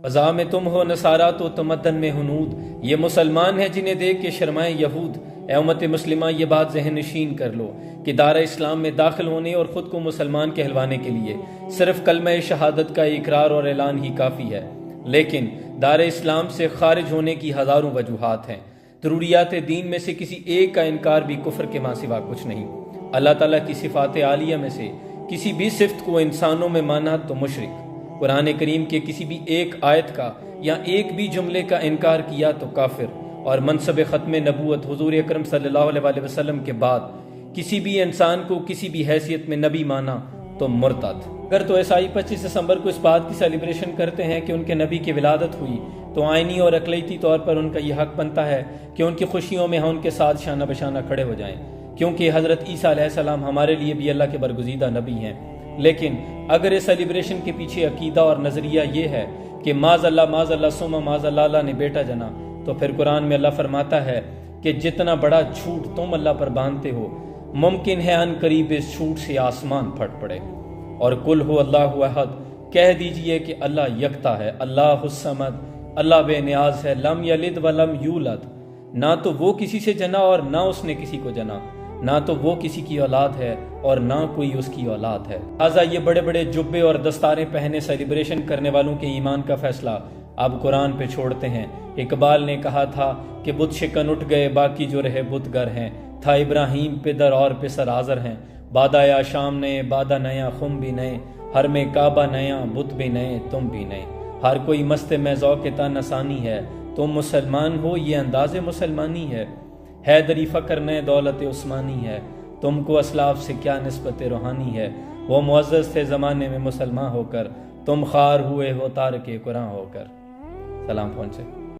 فضا میں تم ہو نصارہ تو تمدن میں ہنود، یہ مسلمان ہیں جنہیں دیکھ کے شرمائیں یہود۔ اے امت مسلمہ یہ بات ذہن نشین کر لو کہ دار اسلام میں داخل ہونے اور خود کو مسلمان کہلوانے کے لیے صرف کلمہ شہادت کا اقرار اور اعلان ہی کافی ہے، لیکن دار اسلام سے خارج ہونے کی ہزاروں وجوہات ہیں۔ ضروریات دین میں سے کسی ایک کا انکار بھی کفر کے ماں سوا کچھ نہیں۔ اللہ تعالیٰ کی صفات عالیہ میں سے کسی بھی صفت کو انسانوں میں مانا تو مشرک، قرآن کریم کے کسی بھی ایک آیت کا یا ایک بھی جملے کا انکار کیا تو کافر، اور منصب ختم نبوت حضور اکرم صلی اللہ علیہ وسلم کے بعد کسی بھی انسان کو کسی بھی حیثیت میں نبی مانا تو مرتد۔ اگر تو عیسائی 25 دسمبر کو اس بات کی سیلیبریشن کرتے ہیں کہ ان کے نبی کی ولادت ہوئی، تو آئینی اور اقلیتی طور پر ان کا یہ حق بنتا ہے کہ ان کی خوشیوں میں ہم ان کے ساتھ شانہ بشانہ کھڑے ہو جائیں، کیونکہ حضرت عیسیٰ علیہ السلام ہمارے لیے بھی اللہ کے برگزیدہ نبی ہیں۔ لیکن اگر اس سیلیبریشن کے پیچھے عقیدہ اور نظریہ یہ ہے کہ معاذ اللہ ثم معاذ اللہ نے بیٹا جنا، تو پھر قرآن میں اللہ فرماتا ہے کہ جتنا بڑا جھوٹ تم اللہ پر باندھتے ہو، ممکن ہے ان قریب اس جھوٹ سے آسمان پھٹ پڑے۔ اور قل ہو اللہ احد، کہہ دیجئے کہ اللہ یکتا ہے، اللہ الصمد، اللہ بے نیاز ہے، لم یلد ولم یولد، نہ تو وہ کسی سے جنا اور نہ اس نے کسی کو جنا، نہ تو وہ کسی کی اولاد ہے اور نہ کوئی اس کی اولاد ہے۔ لہٰذا یہ بڑے بڑے جبے اور دستاریں پہنے سیلیبریشن کرنے والوں کے ایمان کا فیصلہ اب قرآن پہ چھوڑتے ہیں۔ اقبال نے کہا تھا کہ بت شکن اٹھ گئے باقی جو رہے بت گر ہیں، تھا ابراہیم پدر اور پسر آزر ہیں، بادہ یا شام نئے بادہ نیا خم بھی نئے، ہر میں کعبہ نیا بت بھی نئے تم بھی نئے، ہر کوئی مست میں ذوق تن آسانی ہے، تم مسلمان ہو یہ انداز مسلمانی ہے، حیدری فخر نئے دولت عثمانی ہے، تم کو اسلاف سے کیا نسبت روحانی ہے، وہ معزز تھے زمانے میں مسلمان ہو کر، تم خار ہوئے ہو تارک قرآن ہو کر۔ سلام پہنچے۔